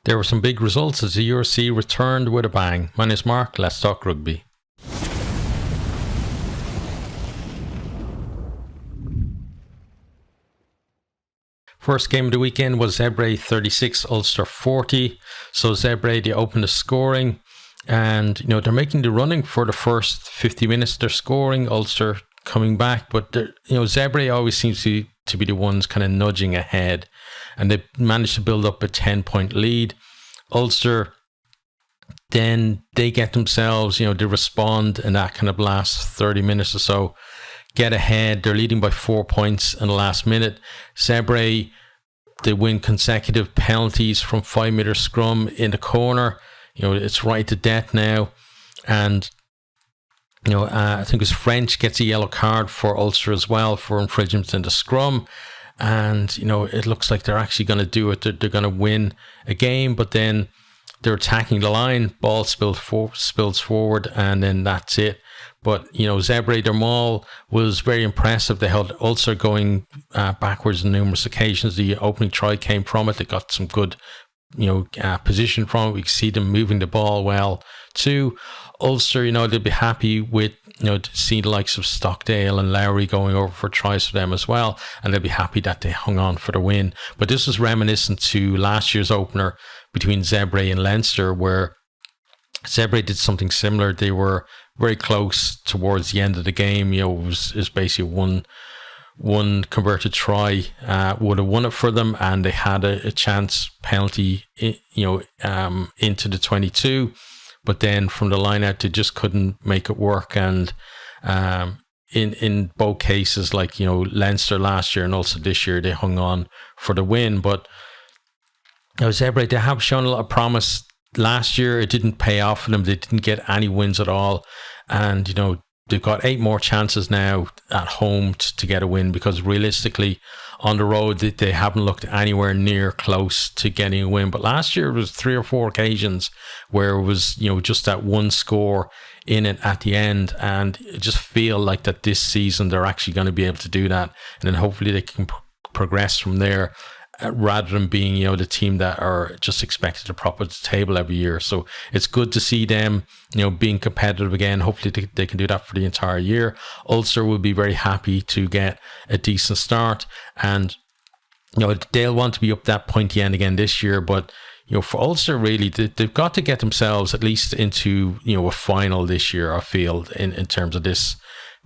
There were some big results as the URC returned with a bang. My name's Mark, let's talk rugby. First game of the weekend was Zebre 36, Ulster 40. So Zebre, they opened the scoring and, they're making the running for the first 50 minutes. They're scoring, Ulster coming back, but Zebre always seems to be the ones kind of nudging ahead, and they managed to build up a 10-point lead. Ulster, then they get themselves, they respond in that kind of last 30 minutes or so, get ahead. They're leading by 4 points in the last minute. Zebre, they win consecutive penalties from 5-meter scrum in the corner. It's right to death now, and I think it was French gets a yellow card for Ulster as well for infringements in the scrum. And, it looks like they're actually going to do it. They're going to win a game, but then they're attacking the line. Ball spills forward, and then that's it. But, Zebre, their maul was very impressive. They held Ulster going backwards on numerous occasions. The opening try came from it. They got some good position from it. We can see them moving the ball well too. Ulster, they'll be happy with, to see the likes of Stockdale and Lowry going over for tries for them as well. And they'll be happy that they hung on for the win. But this was reminiscent to last year's opener between Zebre and Leinster, where Zebre did something similar. They were very close towards the end of the game. It was basically one converted try would have won it for them, and they had a chance penalty into the 22, but then from the line out they just couldn't make it work. And in both cases, like Leinster last year and also this year, they hung on for the win. But Zebre, they have shown a lot of promise. Last year it didn't pay off for them. They didn't get any wins at all, and they've got 8 more chances now at home to get a win, because realistically on the road they haven't looked anywhere near close to getting a win. But last year it was 3 or 4 occasions where it was just that one score in it at the end, and I just feel like that this season they're actually going to be able to do that, and then hopefully they can progress from there, rather than being the team that are just expected to prop at the table every year. So it's good to see them being competitive again. Hopefully they can do that for the entire year. Ulster will be very happy to get a decent start, and they'll want to be up that pointy end again this year. But for Ulster, really they've got to get themselves at least into a final this year, I feel, in terms of this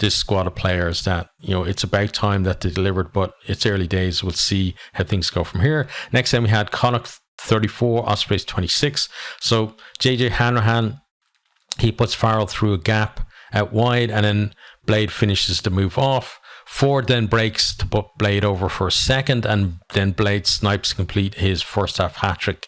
squad of players, that it's about time that they delivered, but it's early days. We'll see how things go from here. Next time we had Connacht 34, Ospreys 26. So JJ Hanrahan, he puts Farrell through a gap out wide, and then Blade finishes the move off. Ford then breaks to put Blade over for a second, and then Blade snipes complete his first half hat-trick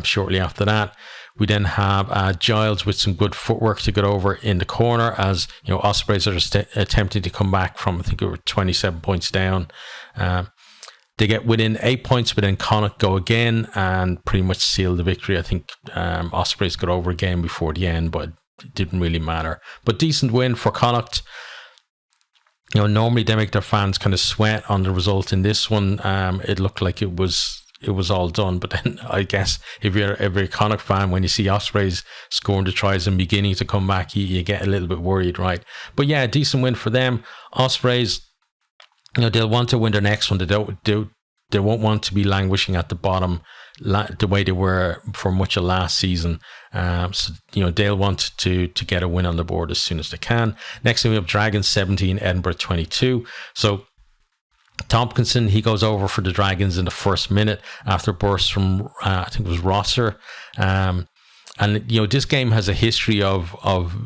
shortly after that. We then have Giles with some good footwork to get over in the corner, as Ospreys are attempting to come back from, I think it were 27 points down. They get within 8 points, but then Connacht go again and pretty much seal the victory. I think Ospreys got over again before the end, but it didn't really matter. But decent win for Connacht. Normally they make their fans kind of sweat on the result. In this one, it looked like it was all done. But then I guess if you're a Connacht fan, when you see Ospreys scoring the tries and beginning to come back, you get a little bit worried, right? But yeah, decent win for them. Ospreys, they'll want to win their next one. They won't want to be languishing at the bottom the way they were for much of last season. So they'll want to get a win on the board as soon as they can. Next thing we have Dragons 17, Edinburgh 22. So Tompkinson, he goes over for the Dragons in the first minute after a burst from I think it was Rosser. And this game has a history of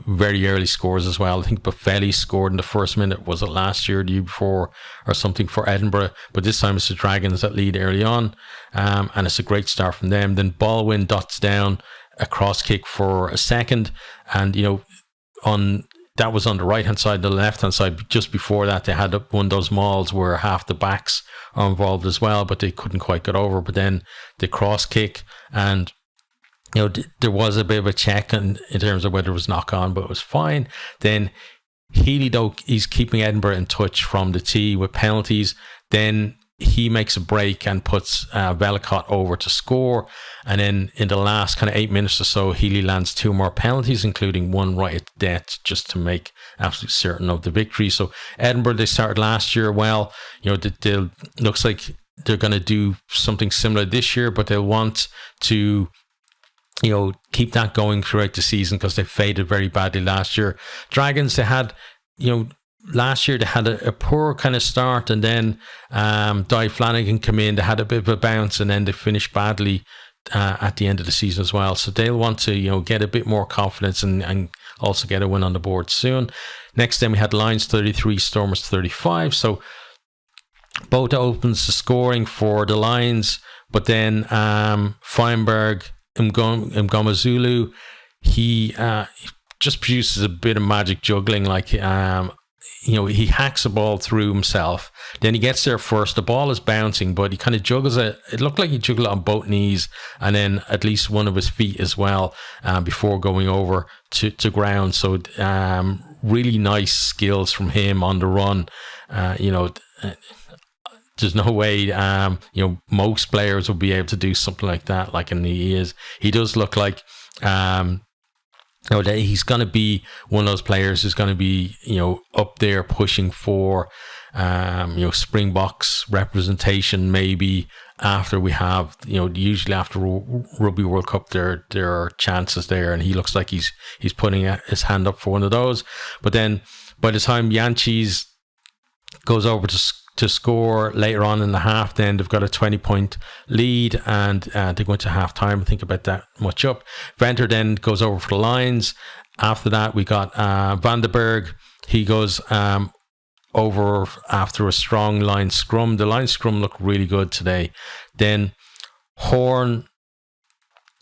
very early scores as well. I think Buffelli scored in the first minute, was it last year, the year before, or something, for Edinburgh. But this time it's the Dragons that lead early on, and it's a great start from them. Then Baldwin dots down a cross kick for a second, and that was on the right hand side. The left hand side, just before that, they had one of those mauls where half the backs are involved as well, but they couldn't quite get over. But then the cross kick, and there was a bit of a check in terms of whether it was knock on, but it was fine. Then Healy, though, he's keeping Edinburgh in touch from the tee with penalties. Then he makes a break and puts Velicott over to score. And then in the last kind of 8 minutes or so, Healy lands 2 more penalties, including one right at death, just to make absolutely certain of the victory. So Edinburgh, they started last year well. They'll looks like they're going to do something similar this year, but they'll want to keep that going throughout the season because they faded very badly last year. Dragons, they had, last year they had a poor kind of start, and then Di Flanagan came in, they had a bit of a bounce, and then they finished badly at the end of the season as well. So they'll want to get a bit more confidence and also get a win on the board soon. Next then we had Lions 33, Stormers 35. So both opens the scoring for the Lions, but then Feinberg Mgomazulu, he just produces a bit of magic juggling, like he hacks the ball through himself, then he gets there first, the ball is bouncing, but he kind of juggles it looked like he juggled it on both knees and then at least one of his feet as well, before going over to ground. So really nice skills from him on the run. There's no way most players will be able to do something like that, and he does look like he's going to be one of those players who's going to be up there pushing for Springboks representation, maybe after we have usually after Rugby World Cup there are chances there, and he looks like he's putting his hand up for one of those. But then by the time Yanchis goes over to score later on in the half, then they've got a 20-point lead, and they go into half time. I think about that much up. Venter then goes over for the Lions. After that, we got Van den Berg. He goes over after a strong Lions scrum. The Lions scrum looked really good today. Then Horn,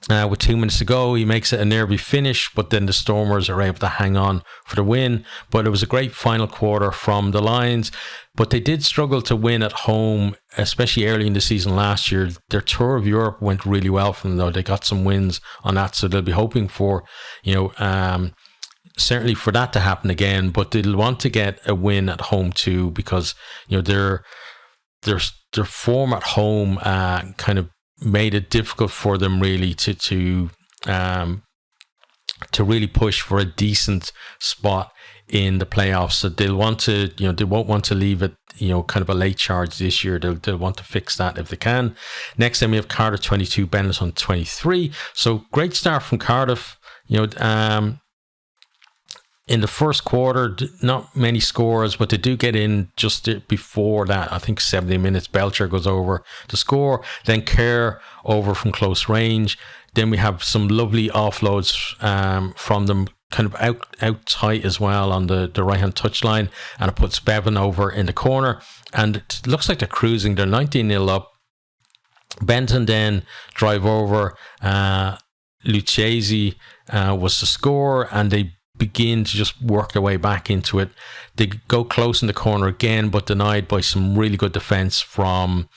with 2 minutes to go, he makes it a nervy finish, but then the Stormers are able to hang on for the win. But it was a great final quarter from the Lions, but they did struggle to win at home, especially early in the season last year. Their tour of Europe went really well for them, though. They got some wins on that, so they'll be hoping for certainly for that to happen again, but they'll want to get a win at home too, because their form at home kind of made it difficult for them really to really push for a decent spot in the playoffs. So they'll want to, they won't want to leave it, kind of a late charge this year. They'll want to fix that if they can. Next then we have Cardiff 22, Benetton 23. So great start from Cardiff. In the first quarter, not many scores, but they do get in just before that. I think 70 minutes, Belcher goes over to score. Then Kerr over from close range. Then we have some lovely offloads from them, kind of out tight as well on the right-hand touchline. And it puts Bevan over in the corner. And it looks like they're cruising. They're 19-0 up. Benton then drive over. Lucchesi was the score, and they begin to just work their way back into it. They go close in the corner again, but denied by some really good defense from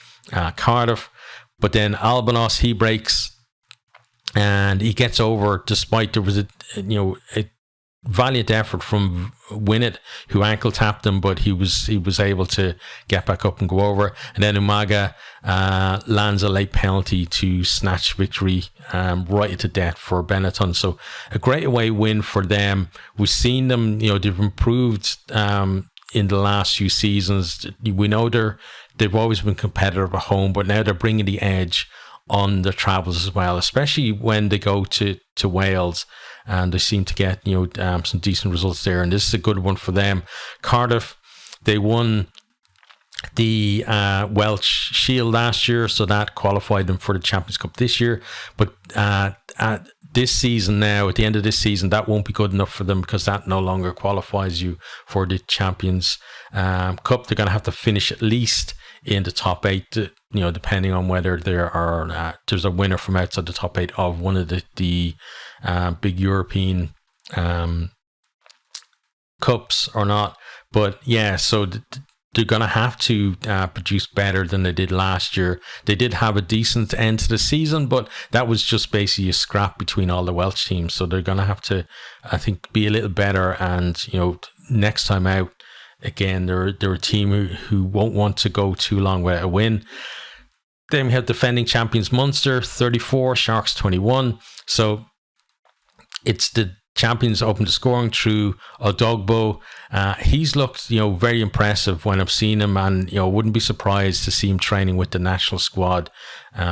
Cardiff. But then Albanos, he breaks and he gets over, despite there was a valiant effort from Winnett, who ankle tapped him, but he was able to get back up and go over. And then Umaga lands a late penalty to snatch victory right into death for Benetton. So a great away win for them. We've seen them, they've improved in the last few seasons. We know they've always been competitive at home, but now they're bringing the edge on their travels as well, especially when they go to Wales, and they seem to get some decent results there, and this is a good one for them. Cardiff, they won the Welsh Shield last year, so that qualified them for the Champions Cup this year. But at this season now, at the end of this season, that won't be good enough for them, because that no longer qualifies you for the Champions Cup. They're going to have to finish at least in the top 8, depending on whether there's a winner from outside the top 8 of one of the big European cups or not. But yeah, so they're going to have to produce better than they did last year. They did have a decent end to the season, but that was just basically a scrap between all the Welsh teams. So they're going to have to, I think, be a little better, and next time out, again, they're a team who won't want to go too long without a win. Then we have defending champions Munster 34, Sharks 21. So it's the champions open to scoring through Odogbo. He's looked, very impressive when I've seen him, and wouldn't be surprised to see him training with the national squad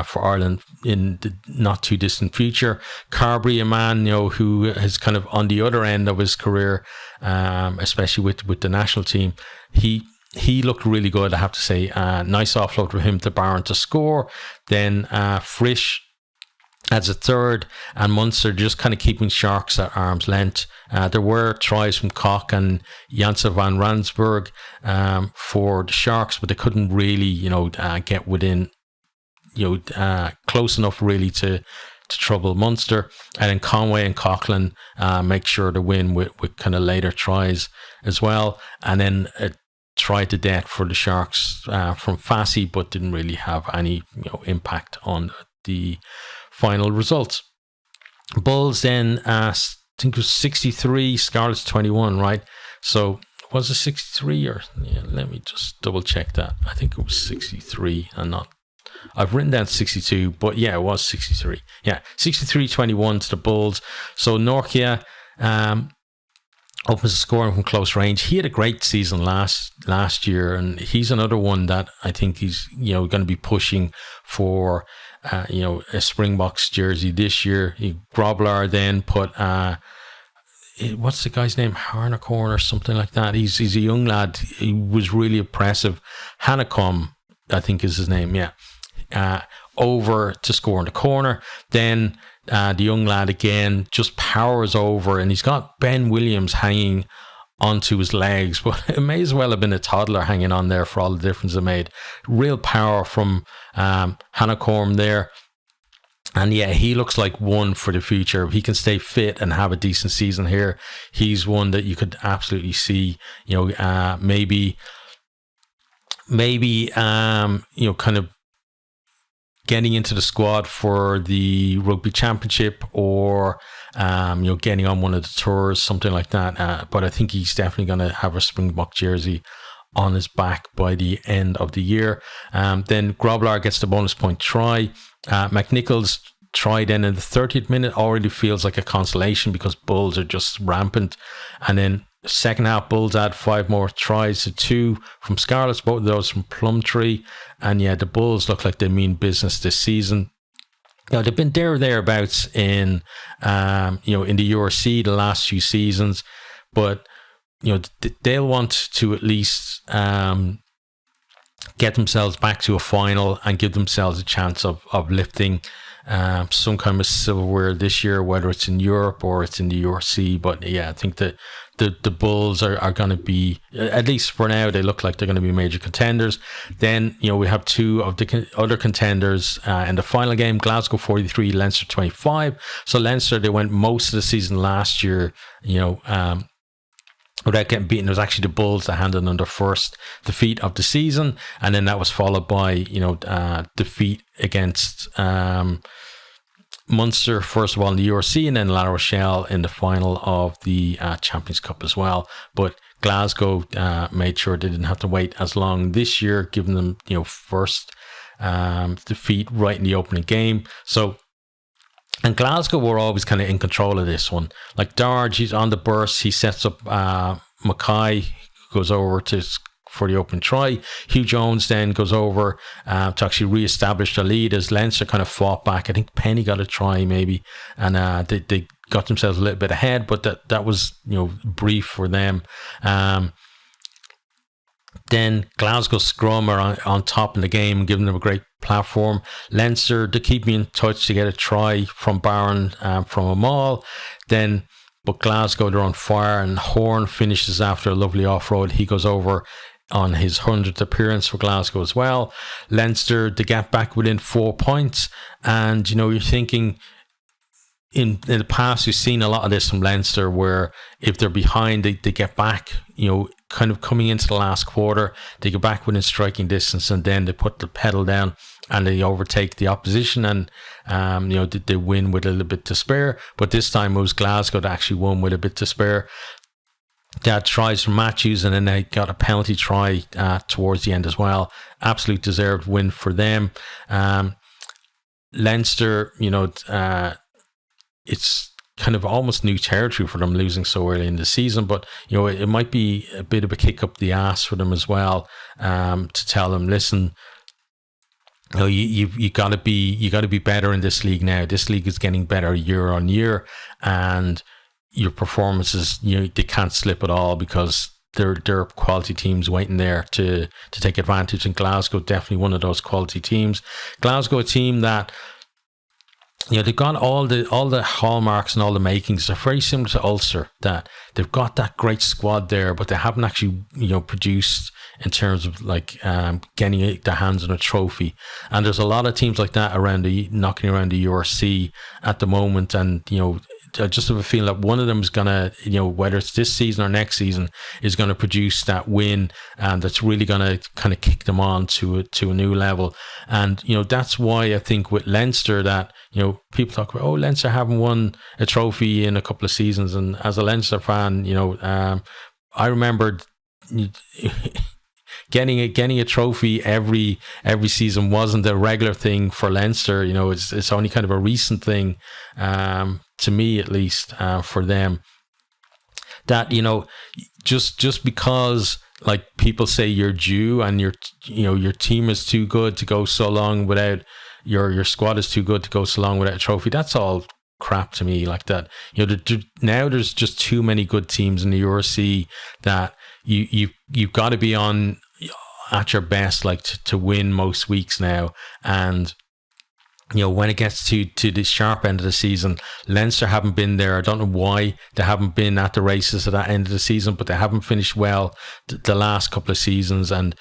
for Ireland in the not too distant future. Carberry, a man who is kind of on the other end of his career, especially with the national team. He looked really good, I have to say. Nice offload for him to Barron to score. Then Frisch as a third, and Munster just kind of keeping Sharks at arm's length. There were tries from Koch and Janssen van Ransburg for the Sharks, but they couldn't really, get within, close enough really to trouble Munster. And then Conway and Coughlin make sure to win with kind of later tries as well. And then tried to death for the Sharks from Fassi, but didn't really have any impact on the final results. Bulls then, I think it was 63, Scarlets 21, right? So was it 63 or let me just double check that. I think it was 63 and not. I've written down 62, but yeah, it was 63. Yeah, 63-21 to the Bulls. So Norkia opens the scoring from close range. He had a great season last year, and he's another one that I think he's going to be pushing for a Springboks jersey this year. Grobler then put what's the guy's name, Harnacorn or something like that. He's a young lad. He was really impressive. Hanacom, I think is his name. Yeah, over to score in the corner. Then the young lad again just powers over, and he's got Ben Williams hanging onto his legs, but it may as well have been a toddler hanging on there for all the difference it made. Real power from Hanacom there. And yeah, he looks like one for the future. If he can stay fit and have a decent season here, he's one that you could absolutely see, maybe kind of getting into the squad for the Rugby Championship, or getting on one of the tours, something like that. But I think he's definitely going to have a Springbok jersey on his back by the end of the year. Then Grobler gets the bonus point try. McNichol's try then in the 30th minute already feels like a consolation because Bulls are just rampant. And then second half, Bulls add 5 more tries to 2 from Scarlets, both of those from Plumtree. And yeah, the Bulls look like they mean business this season. They've been there or thereabouts in the URC the last few seasons, but they'll want to at least get themselves back to a final and give themselves a chance of lifting some kind of silverware this year, whether it's in Europe or it's in the URC. But yeah, I think that the Bulls are going to be, at least for now, they look like they're going to be major contenders. Then, we have 2 of the other contenders in the final game, Glasgow 43, Leinster 25. So Leinster, they went most of the season last year, without getting beaten. It was actually the Bulls that handed them their first defeat of the season, and then that was followed by defeat against Munster first of all in the URC, and then La Rochelle in the final of the Champions Cup as well. But Glasgow made sure they didn't have to wait as long this year, giving them first defeat right in the opening game. So. And Glasgow were always kind of in control of this one. Like Darge, he's on the burst. He sets up Mackay, goes over for the open try. Hugh Jones then goes over to actually re-establish the lead as Leinster kind of fought back. I think Penny got a try maybe, and they got themselves a little bit ahead, but that was brief for them. Then Glasgow scrum are on top in the game, giving them a great platform. Leinster, they keep me in touch to get a try from Barron from a maul. But Glasgow, they're on fire, and Horn finishes after a lovely off-road. He goes over on his 100th appearance for Glasgow as well. Leinster, they get back within 4 points, and you're thinking, in the past, we've seen a lot of this from Leinster, where if they're behind, they get back, kind of coming into the last quarter, they go back within striking distance, and then they put the pedal down and they overtake the opposition, and they win with a little bit to spare. But this time it was Glasgow that actually won with a bit to spare. They had tries from Matthews, and then they got a penalty try towards the end as well. Absolute deserved win for them. Leinster, it's kind of almost new territory for them, losing so early in the season, but it might be a bit of a kick up the ass for them as well, to tell them, listen, you got to be better in this league now. This league is getting better year on year, and your performances, they can't slip at all, because there are quality teams waiting there to take advantage. And Glasgow, definitely one of those quality teams. Glasgow, a team that, they've got all the hallmarks and all the makings. They're very similar to Ulster, that they've got that great squad there, but they haven't actually, produced in terms of getting their hands on a trophy. And there's a lot of teams like that knocking around the URC at the moment. And, I just have a feeling that one of them is going to, whether it's this season or next season, is going to produce that win, that's really going to kind of kick them on to a new level. And, that's why I think with Leinster that, people talk about, Leinster haven't won a trophy in a couple of seasons. And as a Leinster fan, I remembered getting a trophy every season wasn't a regular thing for Leinster. It's only kind of a recent thing, to me at least, for them. That just because people say you're due and your team is too good to go so long without your squad is too good to go so long without a trophy. That's all crap to me. Like that, now there's just too many good teams in the URC that you've got to be on at your best, to win most weeks now. And when it gets to the sharp end of the season, Leinster haven't been there. I don't know why they haven't been at the races at that end of the season, but they haven't finished well the last couple of seasons, and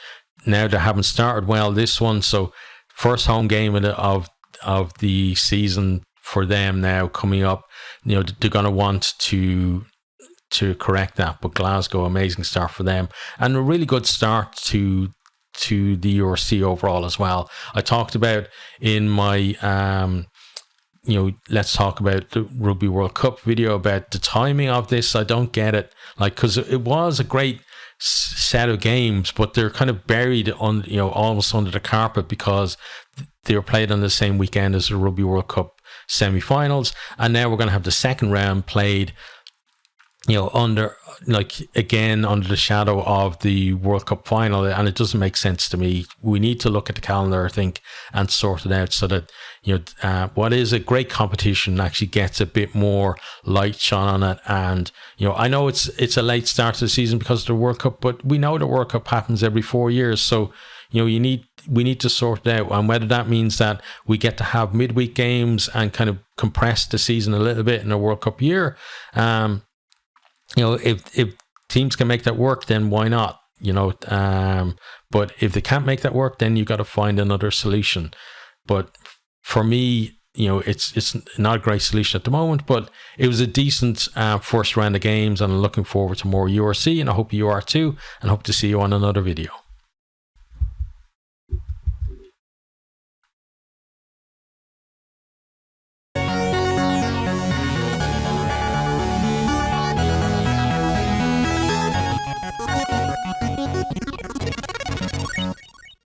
now they haven't started well this one. So first home game of the season for them now coming up, they're going to want to correct that. But Glasgow, amazing start for them, and a really good start to the URC overall as well. I talked about in my let's talk about the Rugby World Cup video about the timing of this. I don't get it, because it was a great set of games, but they're kind of buried on almost under the carpet, because they were played on the same weekend as the Rugby World Cup semi-finals, and now we're going to have the second round played under the shadow of the World Cup final, and it doesn't make sense to me. We need to look at the calendar, I think, and sort it out so that what is a great competition actually gets a bit more light shone on it. And I know it's a late start to the season because of the World Cup, but we know the World Cup happens every 4 years, so we need to sort it out. And whether that means that we get to have midweek games and kind of compress the season a little bit in a World Cup year, if teams can make that work, then why not? But if they can't make that work, then you got to find another solution. But for me, it's not a great solution at the moment, but it was a decent first round of games, and I'm looking forward to more URC, and I hope you are too, and hope to see you on another video.